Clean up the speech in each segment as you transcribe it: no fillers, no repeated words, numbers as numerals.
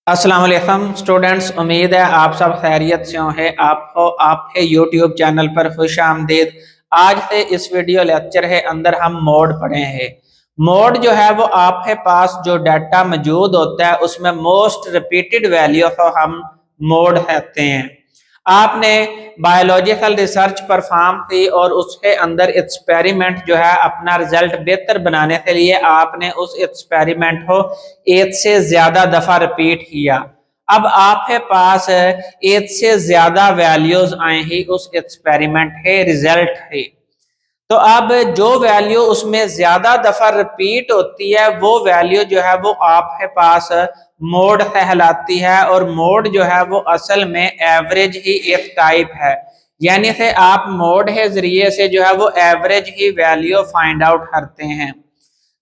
अस्सलाम वालेकुम स्टूडेंट्स, उम्मीद है आप सब खैरियत से होंगे। आपको आपके यूट्यूब चैनल पर खुश आमदीद। आज से इस वीडियो लेक्चर है अंदर हम मोड पढ़े हैं। मोड जो है वो आपके पास जो डाटा मौजूद होता है उसमें मोस्ट रिपीटेड वैल्यू को हम मोड कहते हैं। आपने बायोलॉजिकल रिसर्च परफॉर्म की और उसके अंदर एक्सपेरिमेंट जो है अपना रिजल्ट बेहतर बनाने के लिए आपने उस एक्सपेरिमेंट को एक से ज्यादा दफा रिपीट किया। अब आपके पास एक से ज्यादा वैल्यूज आए ही उस एक्सपेरिमेंट के रिजल्ट है। तो अब जो वैल्यू उसमें ज्यादा दफा रिपीट होती है वो वैल्यू जो है वो आपके पास मोड कहलाती है। और मोड जो है वो असल में एवरेज ही एक टाइप है, यानी से आप मोड के जरिए से जो है वो एवरेज ही वैल्यू फाइंड आउट करते हैं।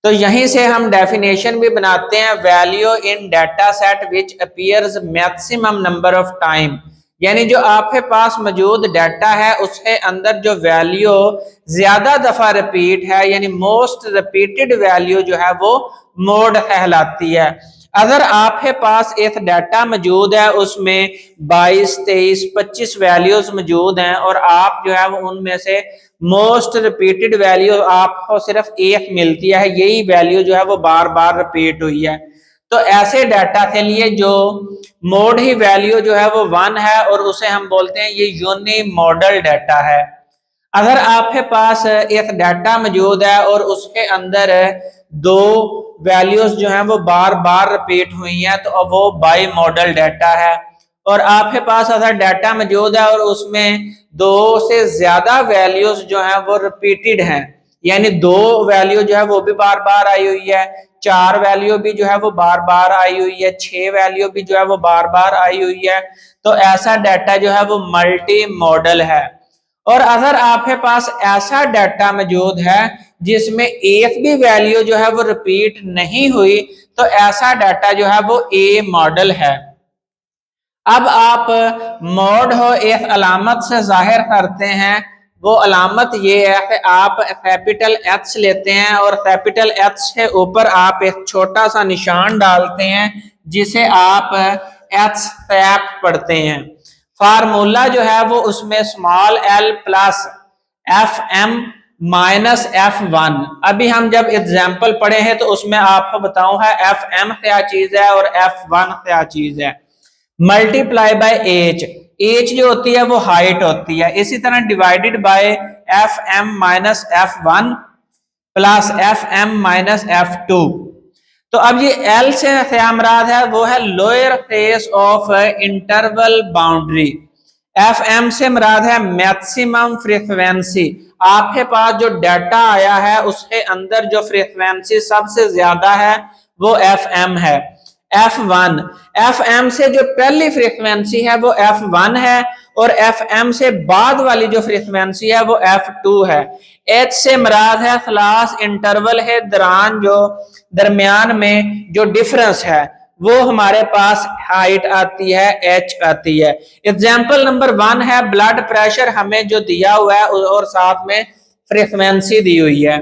तो यहीं से हम डेफिनेशन भी बनाते हैं, value in data set which appears maximum number of time, यानी जो आपके पास मौजूद डाटा है उसके अंदर जो वैल्यू ज्यादा दफा रिपीट है यानी मोस्ट रिपीटेड वैल्यू जो है वो मोड कहलाती है। अगर आपके पास एक डाटा मौजूद है उसमें 22, 23, 25 वैल्यूज मौजूद हैं और आप जो है वो उनमें से मोस्ट रिपीटेड वैल्यू आपको सिर्फ एक मिलती है, यही वैल्यू जो है वो बार बार रिपीट हुई है, तो ऐसे डाटा के लिए जो मोड ही वैल्यू जो है वो 1 है और उसे हम बोलते हैं ये यूनी मॉडल डाटा है। अगर आपके पास एक डाटा मौजूद है और उसके अंदर दो वैल्यूज जो हैं वो बार बार रिपीट हुई हैं तो अब वो बाई मॉडल डाटा है। और आपके पास अगर डाटा मौजूद है और उसमें दो से ज्यादा वैल्यूज जो हैं वो रिपीटेड हैं, यानी दो वैल्यू जो है वो भी बार बार आई हुई है, चार वैल्यू भी जो है वो बार बार आई हुई है, 6 वैल्यू भी जो है वो बार बार आई हुई है, तो ऐसा डाटा जो है वो मल्टी मॉडल है। और अगर आपके पास ऐसा डाटा मौजूद है जिसमें एक भी वैल्यू जो है वो रिपीट नहीं हुई तो ऐसा डाटा जो है वो ए मॉडल है। अब आप मोड हो एक अलामत से जाहिर करते हैं, वो अलामत ये है कि आप कैपिटल एच लेते हैं और कैपिटल एच के ऊपर आप एक छोटा सा निशान डालते हैं जिसे आप एच टैप पढ़ते हैं। फार्मूला जो है वो उसमें small L plus F M minus F1। अभी हम जब एग्जाम्पल पढ़े हैं तो उसमें आपको बताऊं है FM क्या चीज है और F1 क्या चीज है। मल्टीप्लाई बाय एच, एच जो होती है वो हाइट होती है, इसी तरह divided by FM minus F1 plus FM minus F2। तो अब ये L से क्या मुराद है, वो है lower case of interval boundary. FM से मुराद है मैक्सिमम फ्रीक्वेंसी, आपके पास जो डाटा आया है उसके अंदर जो फ्रीक्वेंसी सबसे ज्यादा है वो FM है। F1, FM से जो पहली फ्रीक्वेंसी है वो F1 है और FM से बाद वाली जो फ्रीक्वेंसी है वो F2 है। H से मुराद है क्लास इंटरवल है, दौरान जो दरमियान में जो डिफरेंस है वो हमारे पास हाइट आती है, H आती है। एग्जाम्पल नंबर 1 है ब्लड प्रेशर हमें जो दिया हुआ है और साथ में फ्रीक्वेंसी दी हुई है।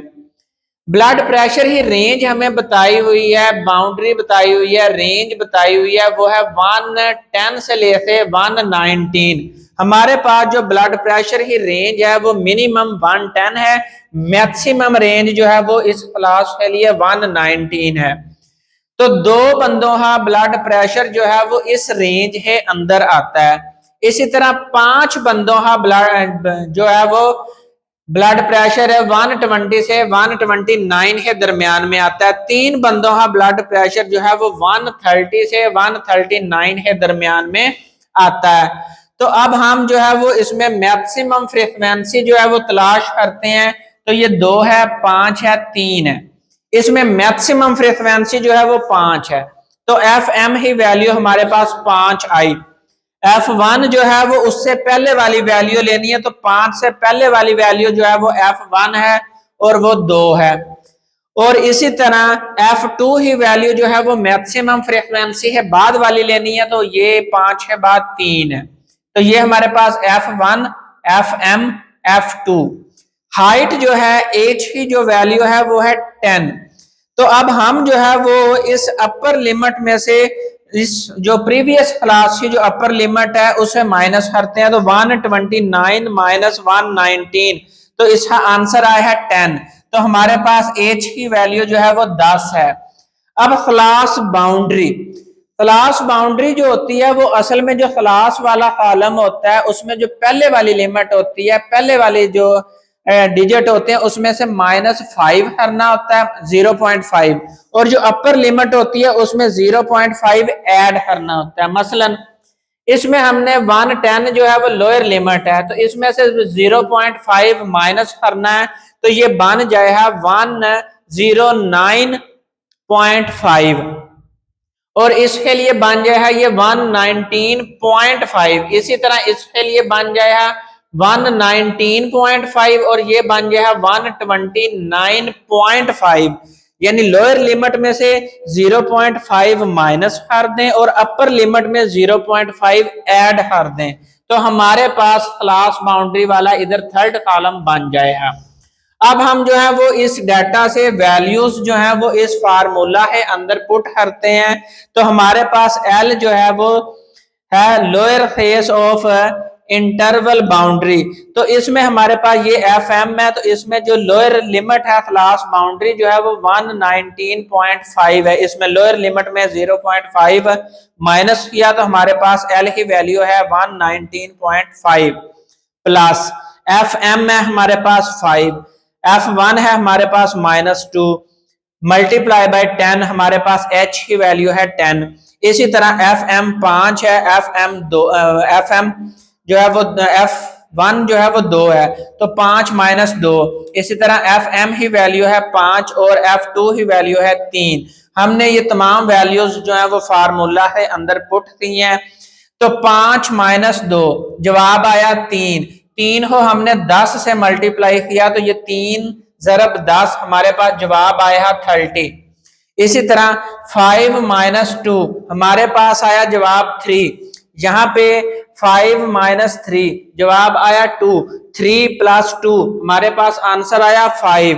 ब्लड प्रेशर ही रेंज हमें बताई हुई है, बाउंड्री बताई हुई है, रेंज बताई हुई है, वो है 110 से लेके 119। हमारे पास जो ब्लड प्रेशर ही रेंज है वो मिनिमम 110 है, मैक्सिमम रेंज जो है वो इस क्लास के लिए 119 है। तो दो बंदों का ब्लड प्रेशर जो है वो इस रेंज के अंदर आता है। इसी तरह 5 बंदों का ब्लड जो है वो ब्लड प्रेशर है 120 से 129 के दरमियान में आता है। 3 बंदों का ब्लड प्रेशर जो है वो 130 से 139 के दरमियान में आता है। तो अब हम जो है वो इसमें मैक्सिमम फ्रीक्वेंसी जो है वो तलाश करते हैं, तो ये 2 है, 5 है, 3 है, इसमें मैक्सिमम फ्रीक्वेंसी जो है वो 5 है, तो FM ही वैल्यू हमारे पास 5 आई। F1 जो है वो उससे पहले वाली वैल्यू लेनी है, तो 5 से पहले वाली वैल्यू जो है वो F1 है और वो 2 है। और इसी तरह F2 ही वैल्यू जो है वो मैक्सिमम फ्रीक्वेंसी है, बाद वाली लेनी है, तो ये 5 है, बाद 3 है, तो ये हमारे पास F1, FM, F2। हाइट जो है H की जो वैल्यू है वो है 10। तो अब हम जो है वो इस अपर लिमिट में से इस जो प्रीवियस क्लास की जो अपर लिमिट है उसे माइनस करते हैं तो 129 माइनस 119, तो इसका आंसर आया है 10। तो हमारे पास एच की वैल्यू जो है वो 10 है। अब क्लास बाउंड्री जो होती है वो असल में जो क्लास वाला कॉलम होता है उसमें जो पहले वाली लिमिट होती है, पहले वाली जो डिजिट होते हैं उसमें से -5 करना होता है 0.5, और जो अपर लिमिट होती है उसमें 0.5 ऐड करना होता है। मसलन इसमें हमने 110 जो है वो लोअर लिमिट है, तो इसमें से 0.5 माइनस करना है, तो ये बन जाएगा 109.5, और इसके लिए बन जाएगा ये 119.5। इसी तरह इसके लिए बन जाएगा 119.5 और ये बन जाएगा 129.5। यानी लोअर लिमिट में से 0.5 माइनस कर दें और अपर लिमिट में 0.5 ऐड कर दें, तो हमारे पास क्लास बाउंड्री वाला इधर थर्ड कॉलम बन जाएगा। अब हम जो है वो इस डाटा से वैल्यूज जो है वो इस फार्मूला के अंदर पुट करते हैं, तो हमारे पास एल जो है वो है lower face of interval boundary, तो इसमें हमारे पास ये एफ एम है, तो इसमें जो लोअर लिमिट है क्लास बाउंड्री जो है वो 119.5 है। इसमें लोअर लिमिट में 0.5 माइनस किया तो हमारे पास एल की वैल्यू है 119.5 प्लस एफ एम है हमारे पास 5, F1 है हमारे पास -2 मल्टीप्लाई बाय 10, हमारे पास H की वैल्यू है 10। इसी तरह FM 5 है, FM जो है वो F1 जो है वो 2 है, तो 5 - 2। इसी तरह FM की वैल्यू है 5 और F2 की वैल्यू है 3। हमने ये तमाम वैल्यूज जो है वो फार्मूला है अंदर पुट की हैं, तो 5 - 2 जवाब आया 3। 3 को हमने 10 से मल्टीप्लाई किया तो ये 3 ज़रब 10 हमारे पास जवाब आया 30। इसी तरह 5 - 2 हमारे पास आया जवाब 3। यहाँ पे 5 - 3 जवाब आया 2। 3 + 2 हमारे पास आंसर आया 5।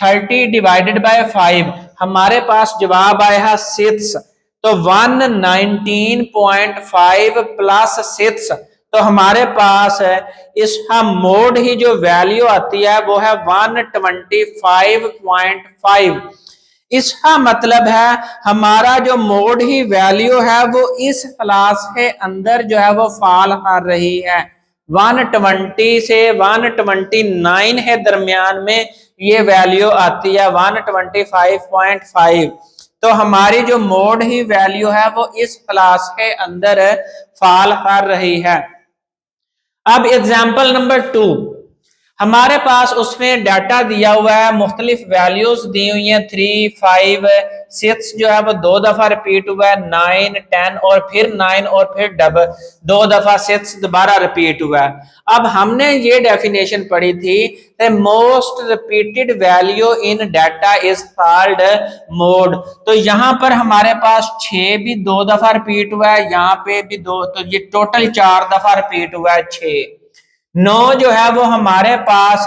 30 डिवाइडेड बाय 5 हमारे पास जवाब आया 6। तो 119.5 + 6, तो हमारे पास इसका मोड ही जो वैल्यू आती है वो है 125.5। इसका मतलब है हमारा जो मोड ही वैल्यू है वो इस क्लास के अंदर जो है वो फॉल कर रही है। 120 से 129 के दरमियान में ये वैल्यू आती है 125.5। तो हमारी जो मोड ही वैल्यू है वो इस क्लास के अंदर फॉल कर रही है। अब एग्जाम्पल नंबर 2, हमारे पास उसमें डाटा दिया हुआ है, मुख्तलिफ वैल्यूज दी हुई हैं, 3, 5, 6 जो है वो 2 दफा रिपीट हुआ है, 9, 10 और फिर 9 और फिर 2 दफा 6 दोबारा रिपीट हुआ है। अब हमने ये डेफिनेशन पढ़ी थी, most repeated value in data is called mode. तो यहाँ पर हमारे पास 6 भी 2 दफा रिपीट हुआ है, यहाँ पे भी 2, तो ये टोटल 4 दफा रिपीट हुआ है 6। 9 जो है वो हमारे पास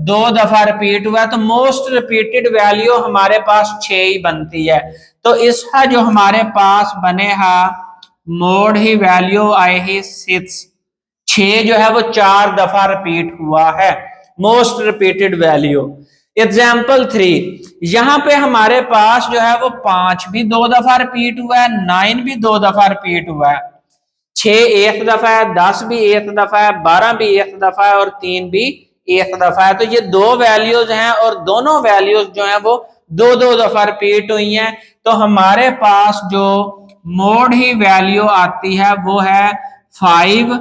2 दफा रिपीट हुआ है, तो मोस्ट रिपीटेड वैल्यू हमारे पास 6 ही बनती है। तो इसका जो हमारे पास बनेगा मोड ही वैल्यू आएगी 6। 6 जो है वो 4 दफा रिपीट हुआ है, मोस्ट रिपीटेड वैल्यू। एग्जाम्पल 3, यहाँ पे हमारे पास जो है वो 5 भी 2 दफा रिपीट हुआ है, 9 भी 2 दफा रिपीट हुआ है, 6 एक दफा है, 10 भी एक दफा है, 12 भी एक दफा है और 3 भी एक दफा है। तो ये 2 वैल्यूज हैं और दोनों वैल्यूज जो हैं वो 2-2 दफा रिपीट हुई हैं। तो हमारे पास जो मोड ही वैल्यू आती है वो है 5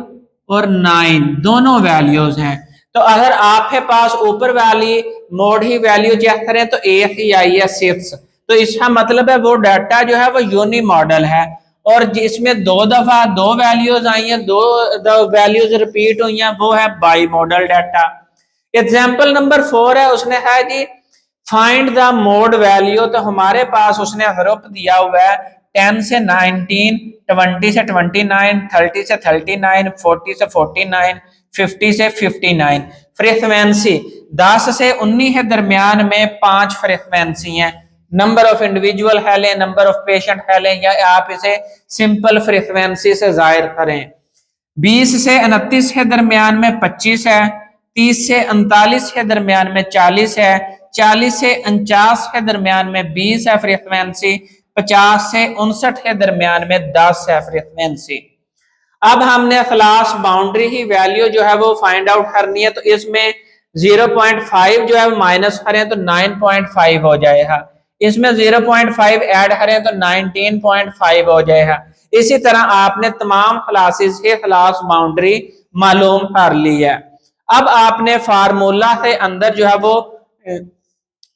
और 9, दोनों वैल्यूज हैं। तो अगर आपके पास ऊपर वाली मोड ही वैल्यू चेक करें तो एक ही आई है 6, तो इसका मतलब है वो डाटा जो है वो यूनी मॉडल है, और जिसमें 2 दफा 2 वैल्यूज आई हैं, 2 वैल्यूज रिपीट हुई हैं, वो है by model data. Example number 4 है, उसने है जी फाइंड द मोड वैल्यू। तो हमारे पास उसने ग्रुप दिया हुआ है 10 से 19, 20 से 29, 30 से 39, 40 से 49, 50 से 59। फ्रीक्वेंसी 10 से 19 के दरमियान में 5 फ्रीक्वेंसी हैं, नंबर ऑफ इंडिविजुअल है लें, नंबर ऑफ पेशेंट है लें, या आप इसे सिंपल फ्रीक्वेंसी से जाहिर करें। 20 से 29 के दरमियान में 25 है, 30 से 39 के दरमियान में 40 है, 40 से 49 के दरमियान में 20 है फ्रीक्वेंसी, 50 से 59 के दरमियान में 10 है फ्रीक्वेंसी। अब हमने क्लास बाउंड्री ही वैल्यू जो है वो फाइंड आउट करनी है, तो इसमें 0.5 जो है माइनस करें तो 9.5 हो जाएगा, इसमें 0.5 ऐड करें तो 19.5 हो जाएगा। इसी तरह आपने तमाम क्लासेस के क्लास बाउंड्री मालूम कर ली है। अब आपने फार्मूला से अंदर जो है वो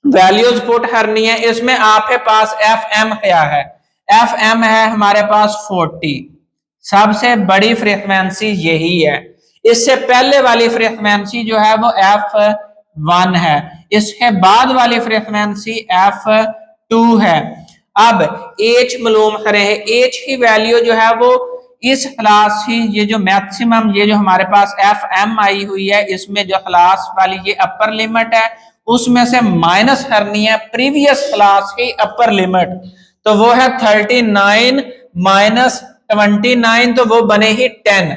वैल्यूज पुट करनी है। इसमें आपके पास एफ एम क्या है, एफ एम है हमारे पास 40, सबसे बड़ी फ्रीक्वेंसी यही है। इससे पहले वाली फ्रीक्वेंसी जो है वो F1 है, इसके बाद वाली फ्रीक्वेंसी F2 है। अब H मालूम करें, H की वैल्यू जो है वो इस क्लास की, ये जो मैक्सिमम ये जो हमारे पास FM आई हुई है, इसमें जो क्लास वाली ये अपर लिमिट है उसमें से माइनस करनी है प्रीवियस क्लास की अपर लिमिट, तो वो है 39 माइनस 29, तो वो बने ही 10।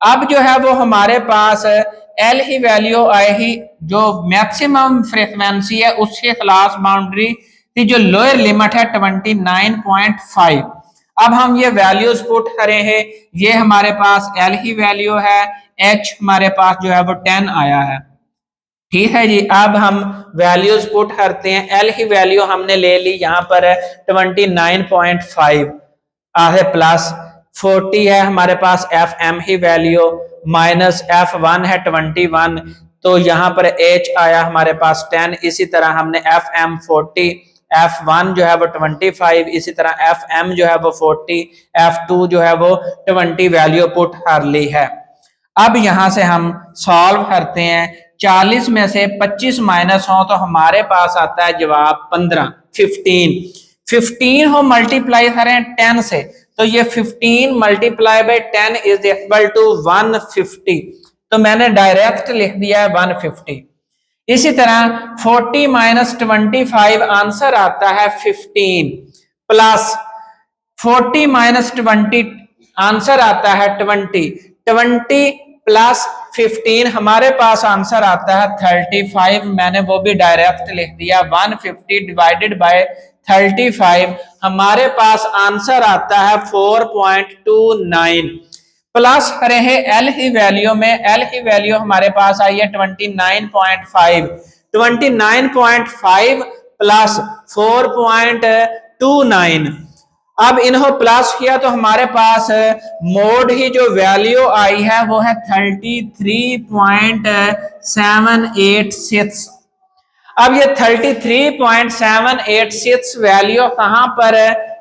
अब जो है वो हमारे पास एल ही वैल्यू आएगी, जो मैक्सिमम फ्रीक्वेंसी है उसके क्लास बाउंड्री की जो लोअर लिमिट है 29.5। अब हम ये वैल्यूज पुट करें हैं, ये हमारे पास एल ही वैल्यू है, एच हमारे पास जो है वो 10 आया है। ठीक है जी, अब हम वैल्यूज पुट करते हैं। एल की वैल्यू हमने ले ली यहाँ पर 29.5 है, प्लस 40 है हमारे पास एफ एम की वैल्यू, माइनस F1 है 21, तो यहाँ पर H आया हमारे पास 10। इसी तरह हमने FM 40, F1 जो है वो 25, इसी तरह FM जो है वो 40, F2 जो है वो 20 वैल्यू पुट कर ली है। अब यहां से हम सॉल्व करते हैं, 40 में से 25 माइनस हो तो हमारे पास आता है जवाब 15, 15 हो मल्टीप्लाई करें 10 से, तो ये 15 multiply by 10 is equal to 150, तो मैंने डायरेक्ट लिख दिया है 150। इसी तरह 40 माइनस 25 आंसर आता है 15, प्लस 40 माइनस 20 आंसर आता है 20, 20 प्लस 15 हमारे पास आंसर आता है 35, मैंने वो भी डायरेक्ट लिख दिया। 150 डिवाइडेड बाय 35 हमारे पास आंसर आता है 4.29। प्लस करें है एल की वैल्यू में, एल की वैल्यू हमारे पास आई है 29.5, 29.5 प्लस 4.29। अब इन्हों प्लस किया तो हमारे पास मोड ही जो वैल्यू आई है वो है 33.786। अब ये 33.786 वैल्यू कहां पर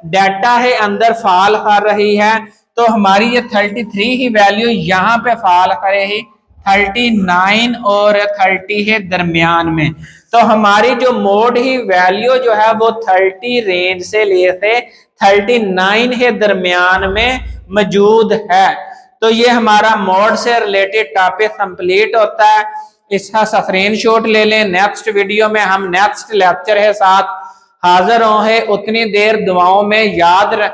डाटा है अंदर फॉल कर रही है, तो हमारी ये 33 ही वैल्यू यहाँ पे फॉल करेगी 39 और 30 है दरमियान में, तो हमारी जो मोड ही वैल्यू जो है वो 30 रेंज से लेके 39 के दरमियान में मौजूद है। तो ये हमारा मोड से रिलेटेड टॉपिक कंप्लीट होता है। इसका स्क्रीनशॉट ले लें। नेक्स्ट वीडियो में हम नेक्स्ट लेक्चर के साथ हाजिर होंगे। उतनी देर दुआओं में याद रख